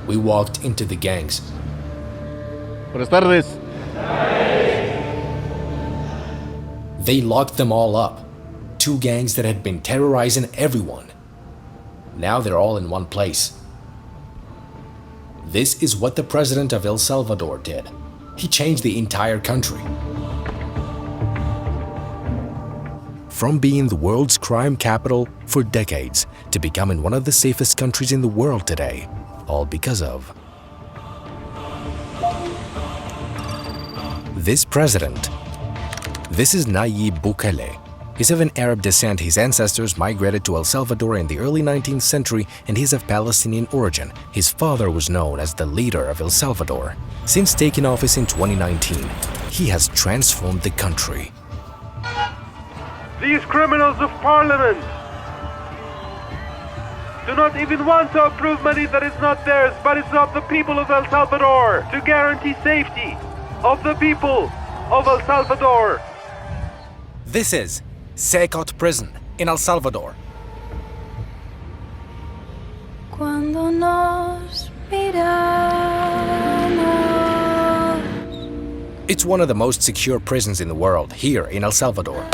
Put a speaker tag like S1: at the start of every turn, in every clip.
S1: We walked into the gangs.
S2: Buenas tardes.
S1: They locked them all up. Two gangs that had been terrorizing everyone. Now they're all in one place. This is what the president of El Salvador did. He changed the entire country. From being the world's crime capital for decades to becoming one of the safest countries in the world today, all because of this president. This is Nayib Bukele. He's of an Arab descent. His ancestors migrated to El Salvador in the early 19th century and he's of Palestinian origin. His father was known as the leader of El Salvador. Since taking office in 2019, he has transformed the country.
S3: These criminals of parliament do not even want to approve money that is not theirs, but it's of the people of El Salvador to guarantee safety of the people of El Salvador.
S1: This is CECOT prison in El Salvador.
S4: Cuando nos miramos.
S1: It's one of the most secure prisons in the world, here in El Salvador.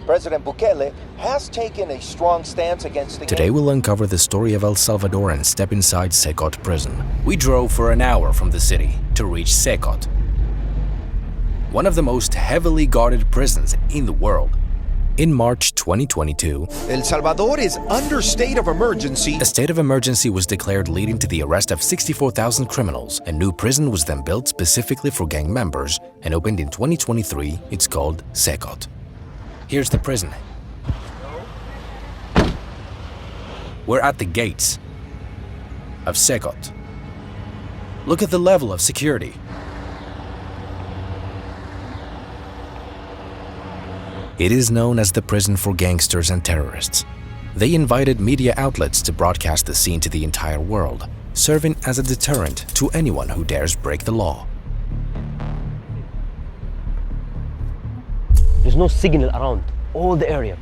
S5: President Bukele has taken a strong stance against the
S1: Today we'll uncover the story of El Salvador and step inside CECOT prison. We drove for an hour from the city to reach CECOT, one of the most heavily guarded prisons in the world. In March 2022,
S5: El Salvador is under state of emergency.
S1: a state of emergency was declared, leading to the arrest of 64,000 criminals. A new prison was then built specifically for gang members and opened in 2023. It's called CECOT. Here's the prison. We're at the gates of CECOT. Look at the level of security. It is known as the prison for gangsters and terrorists. They invited media outlets to broadcast the scene to the entire world, serving as a deterrent to anyone who dares break the law.
S6: There's no signal around all the area.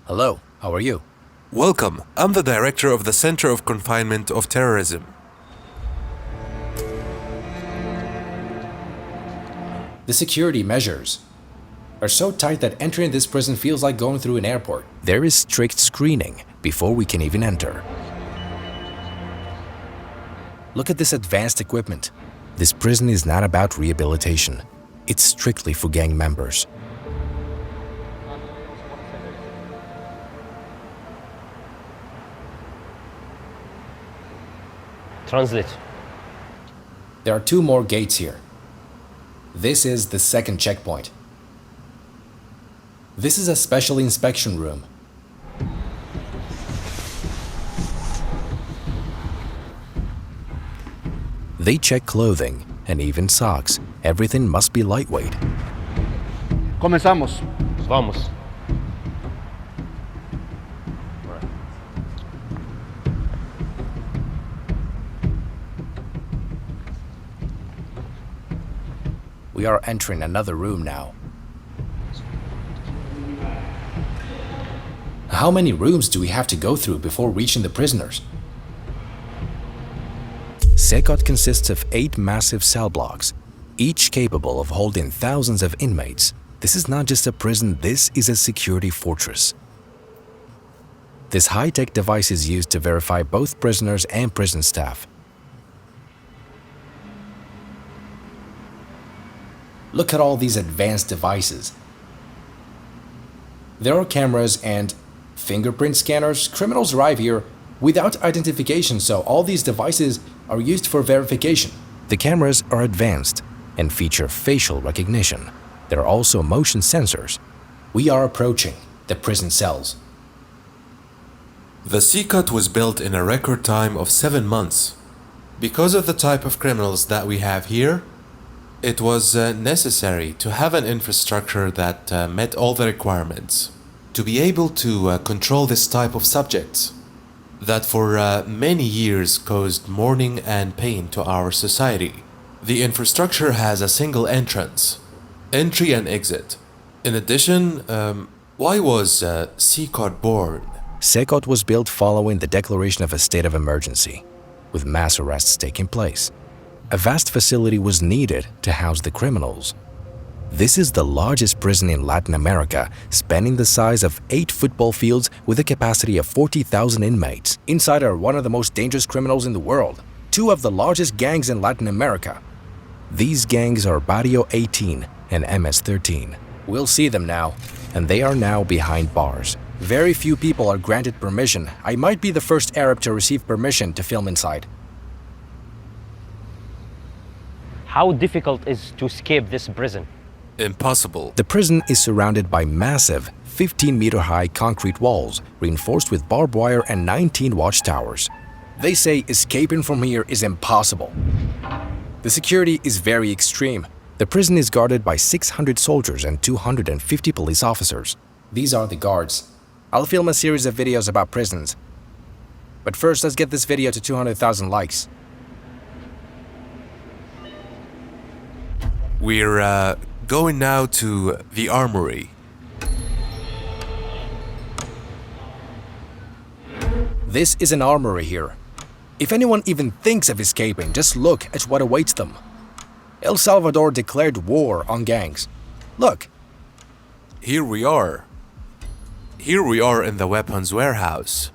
S1: Hello, how are you?
S7: Welcome. I'm the director of the Center of Confinement of Terrorism.
S1: The security measures are so tight that entering this prison feels like going through an airport. There is strict screening before we can even enter. Look at this advanced equipment. This prison is not about rehabilitation. It's strictly for gang members.
S6: Translate.
S1: There are two more gates here. This is the second checkpoint. This is a special inspection room. They check clothing and even socks. Everything must be lightweight.
S2: Comenzamos.
S6: Vamos.
S1: We are entering another room now. How many rooms do we have to go through before reaching the prisoners? CECOT consists of 8 massive cell blocks, each capable of holding thousands of inmates. This is not just a prison, this is a security fortress. This high-tech device is used to verify both prisoners and prison staff. Look at all these advanced devices. There are cameras and fingerprint scanners. Criminals arrive here without identification, so all these devices are used for verification. The cameras are advanced and feature facial recognition. There are also motion sensors. We are approaching the prison cells.
S7: The CECOT was built in a record time of 7 months. Because of the type of criminals that we have here, it was necessary to have an infrastructure that met all the requirements to be able to control this type of subjects that for many years caused mourning and pain to our society. The infrastructure has a single entrance, entry and exit. In addition, why was CECOT born?
S1: CECOT was built following the declaration of a state of emergency, with mass arrests taking place. A vast facility was needed to house the criminals. This is the largest prison in Latin America, spanning the size of 8 football fields with a capacity of 40,000 inmates. Inside are one of the most dangerous criminals in the world, 2 of the largest gangs in Latin America. These gangs are Barrio 18 and MS-13. We'll see them now, and they are now behind bars. Very few people are granted permission. I might be the first Arab to receive permission to film inside.
S6: How difficult is to escape this prison?
S7: Impossible.
S1: The prison is surrounded by massive 15-meter-high concrete walls, reinforced with barbed wire and 19 watchtowers. They say escaping from here is impossible. The security is very extreme. The prison is guarded by 600 soldiers and 250 police officers. These are the guards. I'll film a series of videos about prisons. But first, let's get this video to 200,000 likes.
S7: We're going now to the armory.
S1: This is an armory here. If anyone even thinks of escaping, just look at what awaits them. El Salvador declared war on gangs. Look.
S7: Here we are. Here we are in the weapons warehouse.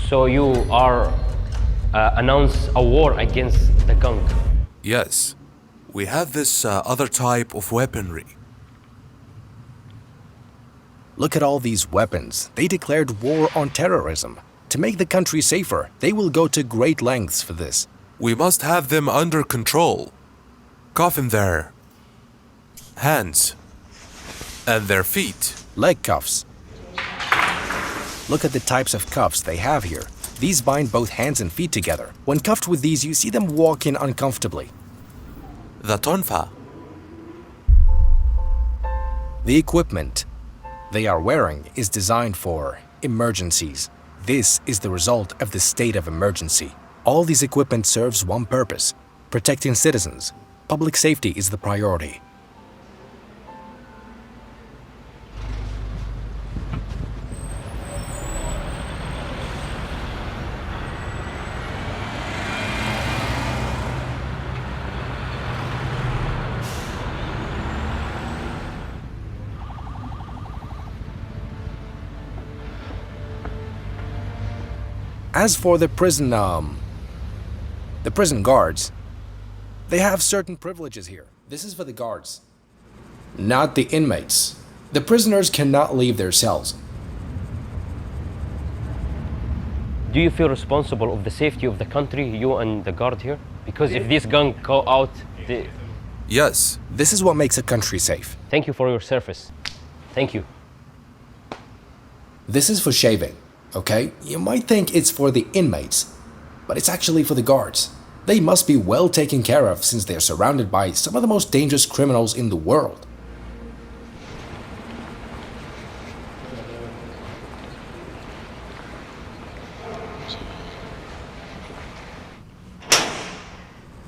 S6: So you are announce a war against the gang.
S7: Yes, we have this other type of weaponry.
S1: Look at all these weapons. They declared war on terrorism. To make the country safer, they will go to great lengths for this.
S7: We must have them under control. Cuff in their hands and their feet.
S1: Leg cuffs. Look at the types of cuffs they have here. These bind both hands and feet together. When cuffed with these, you see them walking uncomfortably.
S7: The tonfa.
S1: The equipment they are wearing is designed for emergencies. This is the result of the state of emergency. All these equipment serves one purpose: protecting citizens. Public safety is the priority. As for the prison guards, they have certain privileges here. This is for the guards, not the inmates. The prisoners cannot leave their cells.
S6: Do you feel responsible of the safety of the country, you and the guard here? Because if this gang go out,
S7: Yes.
S1: This is what makes a country safe.
S6: Thank you for your service. Thank you.
S1: This is for shaving, okay? You might think it's for the inmates, but it's actually for the guards. They must be well taken care of since they're surrounded by some of the most dangerous criminals in the world.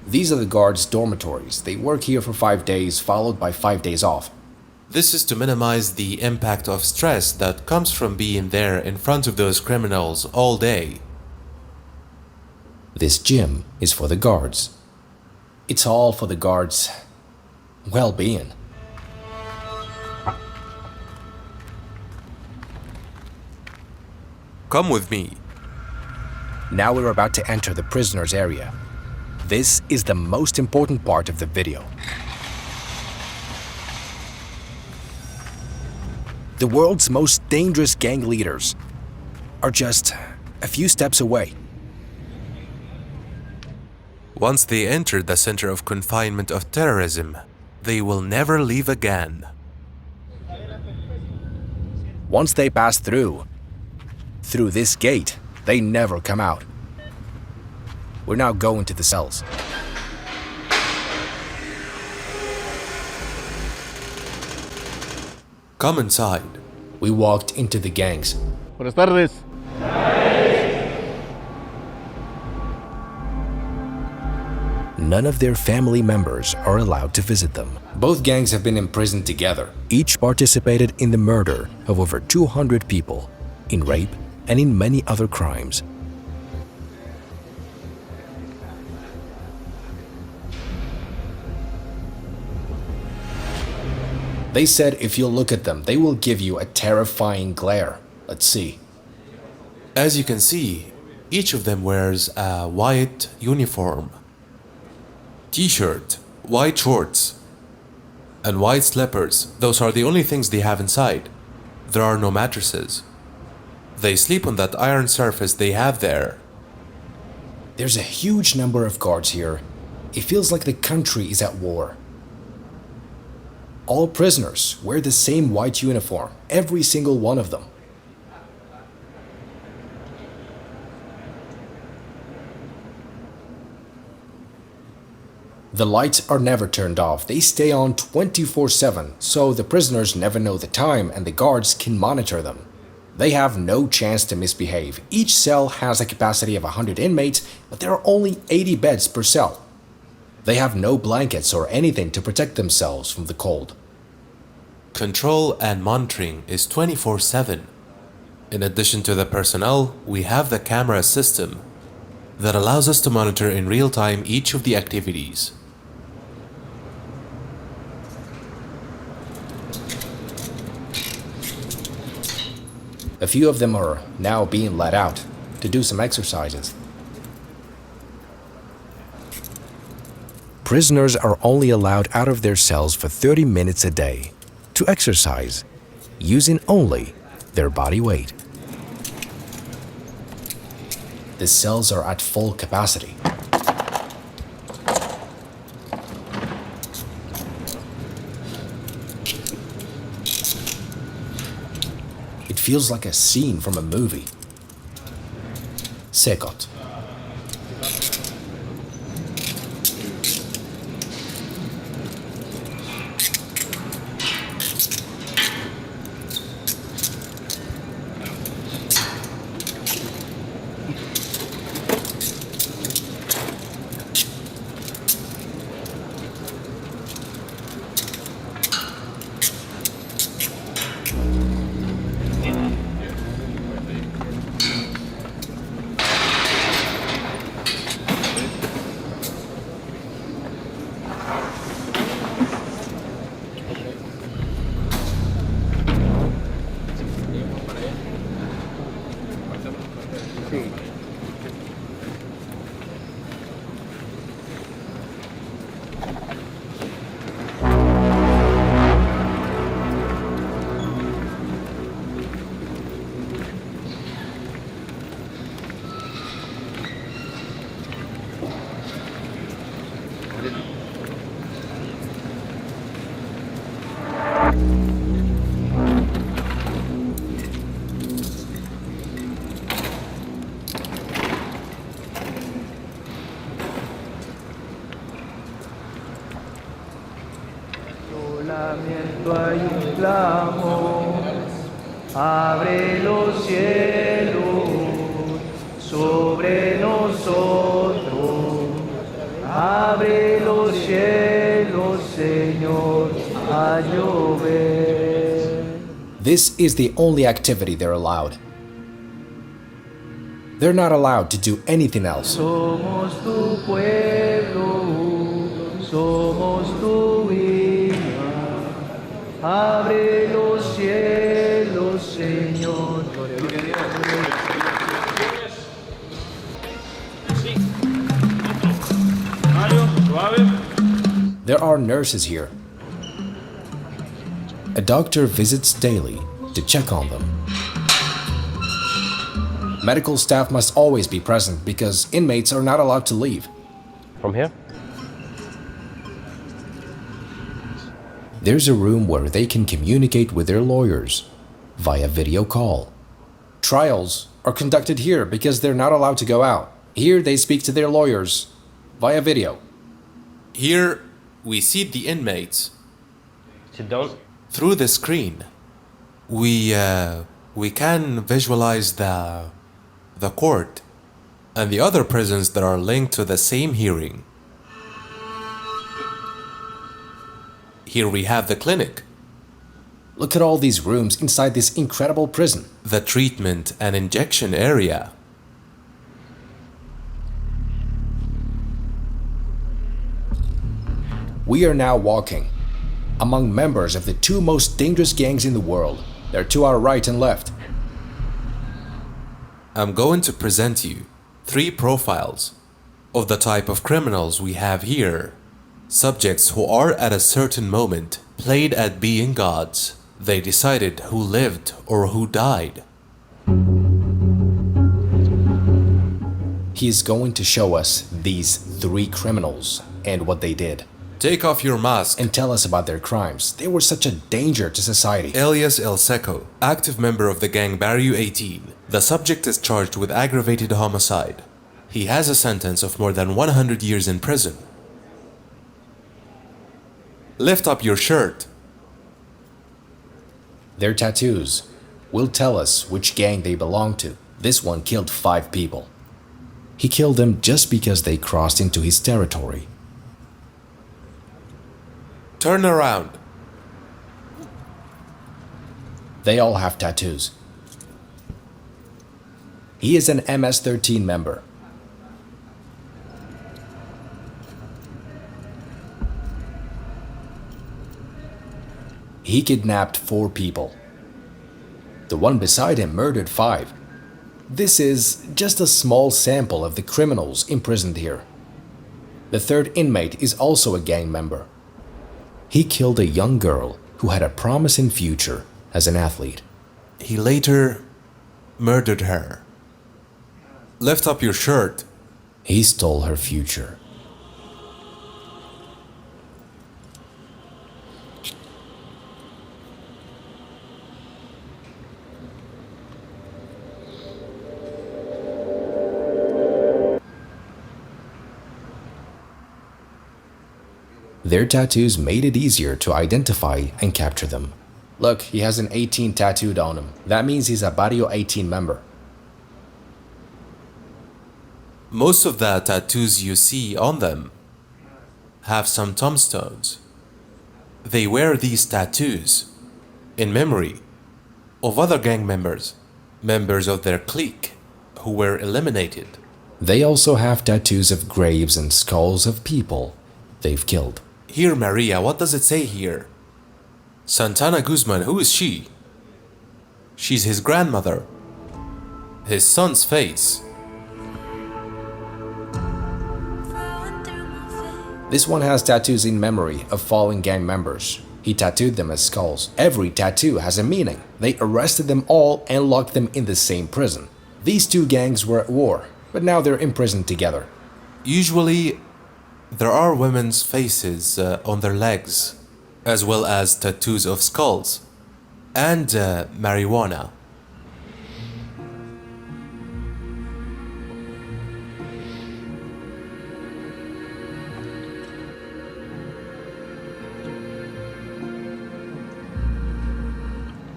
S1: These are the guards' dormitories. They work here for 5 days, followed by 5 days off.
S7: This is to minimize the impact of stress that comes from being there in front of those criminals all day.
S1: This gym is for the guards. It's all for the guards' well-being.
S7: Come with me.
S1: Now we're about to enter the prisoners' area. This is the most important part of the video. The world's most dangerous gang leaders are just a few steps away.
S7: Once they enter the center of confinement of terrorism, they will never leave again.
S1: Once they pass through this gate, they never come out. We're now going to the cells.
S7: Come inside.
S1: We walked into the gangs.
S2: Buenas tardes.
S1: none of their family members are allowed to visit them. Both gangs have been imprisoned together. Each participated in the murder of over 200 people, in rape, and in many other crimes. They said if you look at them, they will give you a terrifying glare. Let's see.
S7: As you can see, each of them wears a white uniform, t-shirt, white shorts, and white slippers. Those are the only things they have inside. There are no mattresses. They sleep on that iron surface they have there.
S1: There's a huge number of guards here. It feels like the country is at war. All prisoners wear the same white uniform, every single one of them. The lights are never turned off. They stay on 24/7, so the prisoners never know the time and the guards can monitor them. They have no chance to misbehave. Each cell has a capacity of 100 inmates, but there are only 80 beds per cell. They have no blankets or anything to protect themselves from the cold.
S7: Control and monitoring is 24/7. In addition to the personnel, we have the camera system that allows us to monitor in real time each of the activities.
S1: A few of them are now being let out to do some exercises. Prisoners are only allowed out of their cells for 30 minutes a day to exercise, using only their body weight. The cells are at full capacity. It feels like a scene from a movie. CECOT.
S8: Hay un clamor, abre los cielos sobre nosotros, abre los cielos, Señor, a llover.
S1: This is the only activity they're allowed. They're not allowed to do anything else.
S8: Somos tu pueblo, somos tu hija. Abre los cielos, Señor.
S1: There are nurses here. A doctor visits daily to check on them. Medical staff must always be present because inmates are not allowed to leave.
S6: From here?
S1: There's a room where they can communicate with their lawyers via video call. Trials are conducted here because they're not allowed to go out. Here they speak to their lawyers via video.
S7: Here we see the inmates
S6: Sit down.
S7: through the screen. We can visualize the court and the other prisons that are linked to the same hearing. Here we have the clinic,
S1: Look at all these rooms inside this incredible prison.
S7: the treatment and injection area.
S1: We are now walking among members of the two most dangerous gangs in the world. They're to our right and left.
S7: I'm going to present you 3 profiles of the type of criminals we have here. Subjects who are at a certain moment played at being gods. They decided who lived or who died.
S1: He is going to show us these 3 criminals and what they did,
S7: Take off your mask.
S1: and tell us about their crimes. They were such a danger to society.
S7: Elias El Seco, active member of the gang Barrio 18. The subject is charged with aggravated homicide. He has a sentence of more than 100 years in prison. Lift up your shirt.
S1: Their tattoos will tell us which gang they belong to. This one killed 5 people. He killed them just because they crossed into his territory.
S7: Turn around.
S1: They all have tattoos. He is an MS-13 member. He kidnapped 4 people. The one beside him murdered 5. This is just a small sample of the criminals imprisoned here. The 3rd inmate is also a gang member. He killed a young girl who had a promising future as an athlete.
S7: He later murdered her. Lift up your shirt.
S1: He stole her future. Their tattoos made it easier to identify and capture them. Look, he has an 18 tattooed on him. That means he's a Barrio 18 member.
S7: Most of the tattoos you see on them have some tombstones. They wear these tattoos in memory of other gang members, members of their clique who were eliminated.
S1: They also have tattoos of graves and skulls of people they've killed.
S7: Here, Maria, what does it say here? Santana Guzman, who is she? She's his grandmother. His son's face.
S1: This one has tattoos in memory of fallen gang members. He tattooed them as skulls. Every tattoo has a meaning. They arrested them all and locked them in the same prison. These 2 gangs were at war, but now they're imprisoned together.
S7: Usually, there are women's faces on their legs, as well as tattoos of skulls and marijuana.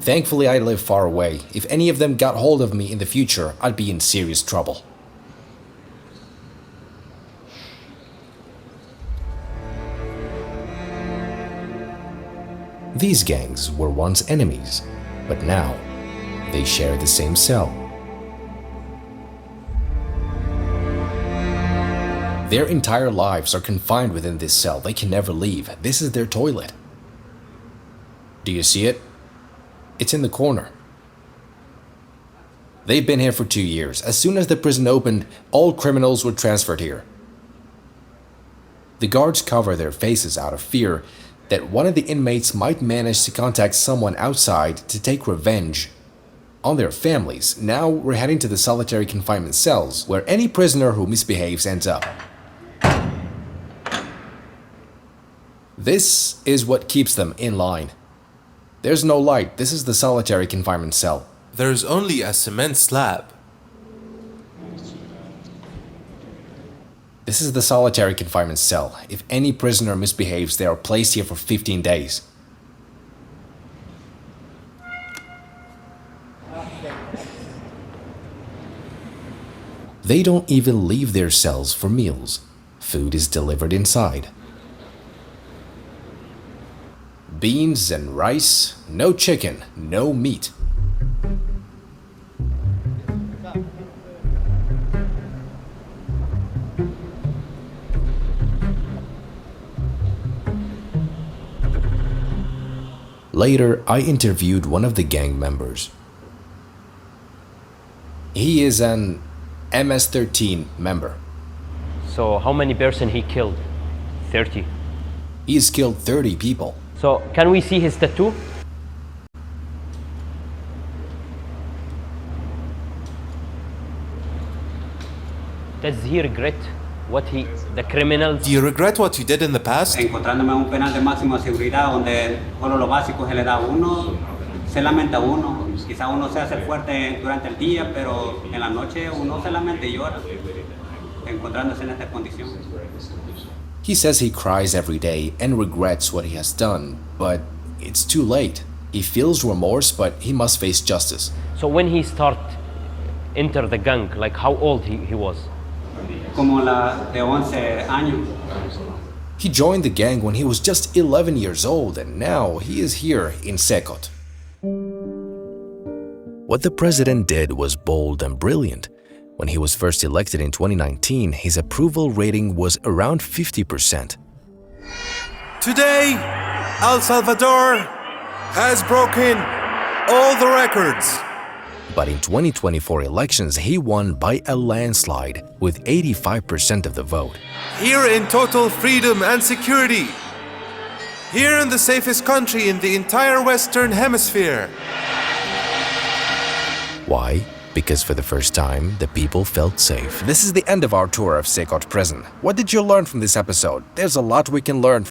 S1: Thankfully, I live far away. If any of them got hold of me in the future, I'd be in serious trouble. These gangs were once enemies, but now they share the same cell. Their entire lives are confined within this cell. They can never leave. This is their toilet. Do you see it? It's in the corner. They've been here for 2 years. As soon as the prison opened, all criminals were transferred here. The guards cover their faces out of fear that one of the inmates might manage to contact someone outside to take revenge on their families. Now we're heading to the solitary confinement cells, where any prisoner who misbehaves ends up. This is what keeps them in line. There's no light. This is the solitary confinement cell.
S7: There's only a cement slab.
S1: This is the solitary confinement cell. If any prisoner misbehaves, they are placed here for 15 days. They don't even leave their cells for meals. Food is delivered inside. Beans and rice, no chicken, no meat. Later, I interviewed one of the gang members. He is an MS-13 member.
S6: So how many person he killed? 30.
S1: He's killed 30 people.
S6: So can we see his tattoo? Does he regret what the criminals?
S7: Do you regret what you did in the past?
S9: Encontrándome un penal de máxima seguridad donde solo lo básico se le da a uno, se lamenta uno. Quizá uno se hace el fuerte durante el día, pero en la noche uno se lamenta y llora, encontrándose en esta condición.
S1: He says he cries every day and regrets what he has done, but it's too late. He feels remorse, but he must face justice.
S6: So when he enter the gang, like how old he was?
S9: Como la de 11 años.
S1: He joined the gang when he was just 11 years old, and now he is here in CECOT. What the president did was bold and brilliant. When he was first elected in 2019, his approval rating was around 50%.
S7: Today, El Salvador has broken all the records.
S1: But in 2024 elections, he won by a landslide with 85% of the vote.
S7: Here in total freedom and security. Here in the safest country in the entire Western Hemisphere.
S1: Why? Because for the first time, the people felt safe. This is the end of our tour of CECOT prison. What did you learn from this episode? There's a lot we can learn.